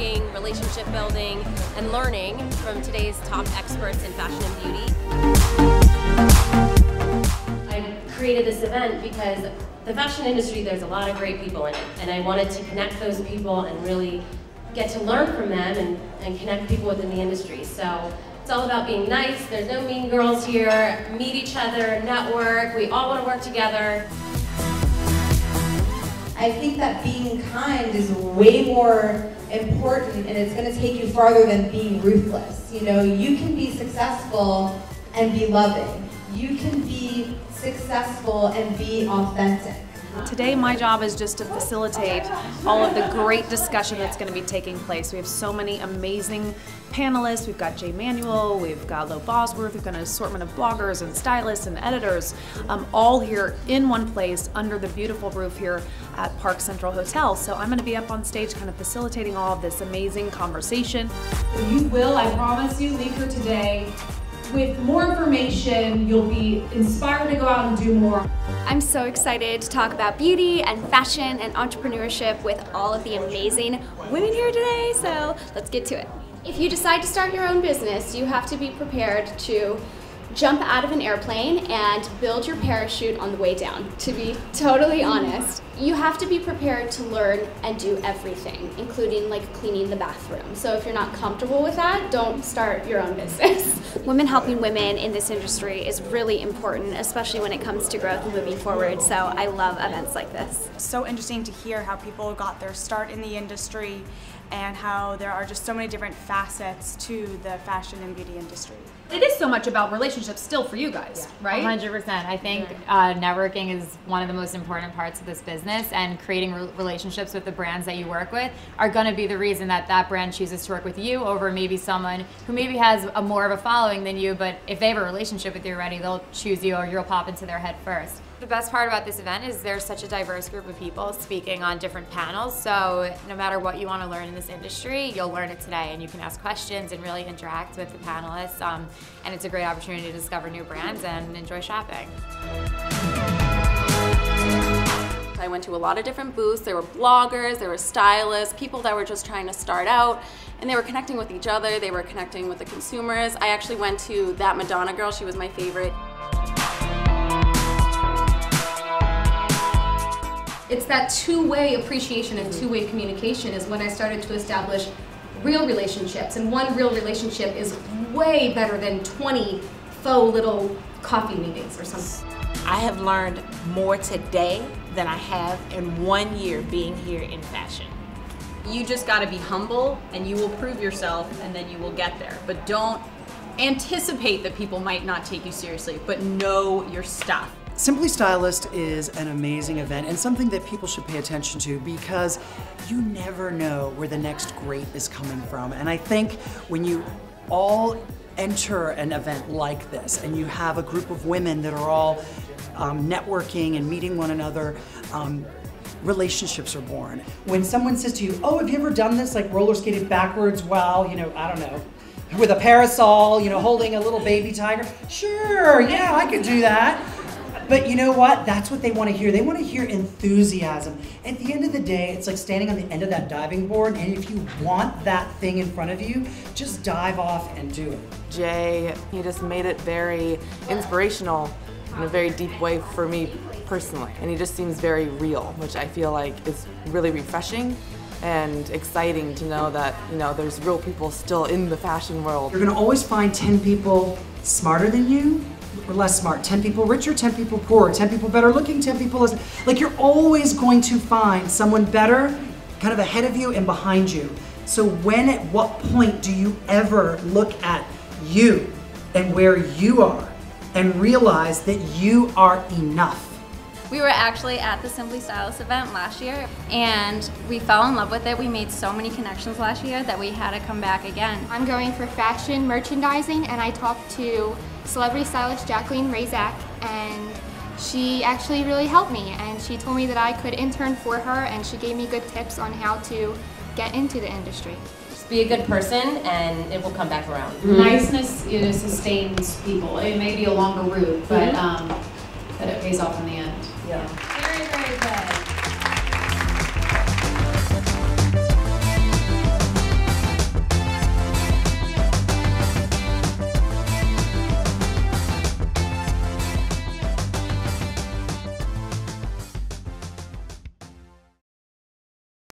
networking, relationship building, and learning from today's top experts in fashion and beauty. I created this event because the fashion industry, there's a lot of great people in it, and I wanted to connect those people and really get to learn from them and connect people within the industry. So it's all about being nice. There's no mean girls here. Meet each other, network. We all want to work together. I think that being kind is way more important, and it's going to take you farther than being ruthless. You know, you can be successful and be loving. You can be successful and be authentic. Today my job is just to facilitate all of the great discussion that's going to be taking place. We have so many amazing panelists. We've got Manuel, we've got Bosworth, we've got an assortment of bloggers and stylists and editors, all here in one place under the beautiful roof here at Park Central Hotel. So I'm going to be up on stage kind of facilitating all of this amazing conversation. You will, I promise you, leave here today with more information. You'll be inspired to go out and do more. I'm so excited to talk about beauty and fashion and entrepreneurship with all of the amazing women here today, so let's get to it. If you decide to start your own business, you have to be prepared to jump out of an airplane and build your parachute on the way down. To be totally honest, you have to be prepared to learn and do everything, including like cleaning the bathroom. So if you're not comfortable with that, don't start your own business. Women helping women in this industry is really important, especially when it comes to growth and moving forward. So I love events like this. So interesting to hear how people got their start in the industry and how there are just so many different facets to the fashion and beauty industry. It is so much about relationships still for you guys, right? 100%. I think networking is one of the most important parts of this business, and creating relationships with the brands that you work with are going to be the reason that that brand chooses to work with you over maybe someone who maybe has a more of a following than you, but if they have a relationship with you already, they'll choose you or you'll pop into their head first. The best part about this event is there's such a diverse group of people speaking on different panels, so no matter what you want to learn in this industry, you'll learn it today, and you can ask questions and really interact with the panelists, and it's a great opportunity to discover new brands and enjoy shopping. I went to a lot of different booths. There were bloggers, there were stylists, people that were just trying to start out, and they were connecting with each other, they were connecting with the consumers. I actually went to that Madonna girl, she was my favorite. It's that two-way appreciation and two-way communication is when I started to establish real relationships. And one real relationship is way better than 20 faux little coffee meetings or something. I have learned more today than I have in 1 year being here in fashion. You just gotta be humble and you will prove yourself and then you will get there. But don't anticipate that people might not take you seriously, but know your stuff. Simply Stylist is an amazing event and something that people should pay attention to, because you never know where the next great is coming from. And I think when you all enter an event like this and you have a group of women that are all networking and meeting one another, relationships are born. When someone says to you, oh, have you ever done this, like roller skated backwards while, you know, I don't know, with a parasol, you know, holding a little baby tiger? Sure, yeah, I could do that. But you know what? That's what they want to hear. They want to hear enthusiasm. At the end of the day, it's like standing on the end of that diving board, and if you want that thing in front of you, just dive off and do it. Jay, he just made it very inspirational in a very deep way for me personally. And he just seems very real, which I feel like is really refreshing and exciting to know that, you know, there's real people still in the fashion world. You're going to always find 10 people smarter than you, or less smart, 10 people richer, 10 people poorer, 10 people better looking, 10 people less. Like, you're always going to find someone better, kind of ahead of you and behind you. So when, at what point do you ever look at you and where you are and realize that you are enough? We were actually at the Simply Stylist event last year and we fell in love with it. We made so many connections last year that we had to come back again. I'm going for fashion merchandising, and I talked to celebrity stylist Jacqueline Razak, and she actually really helped me, and she told me that I could intern for her, and she gave me good tips on how to get into the industry. Just be a good person and it will come back around. Niceness, you know, sustains people. It may be a longer route, but it pays off in the end. Yeah. Very, very good.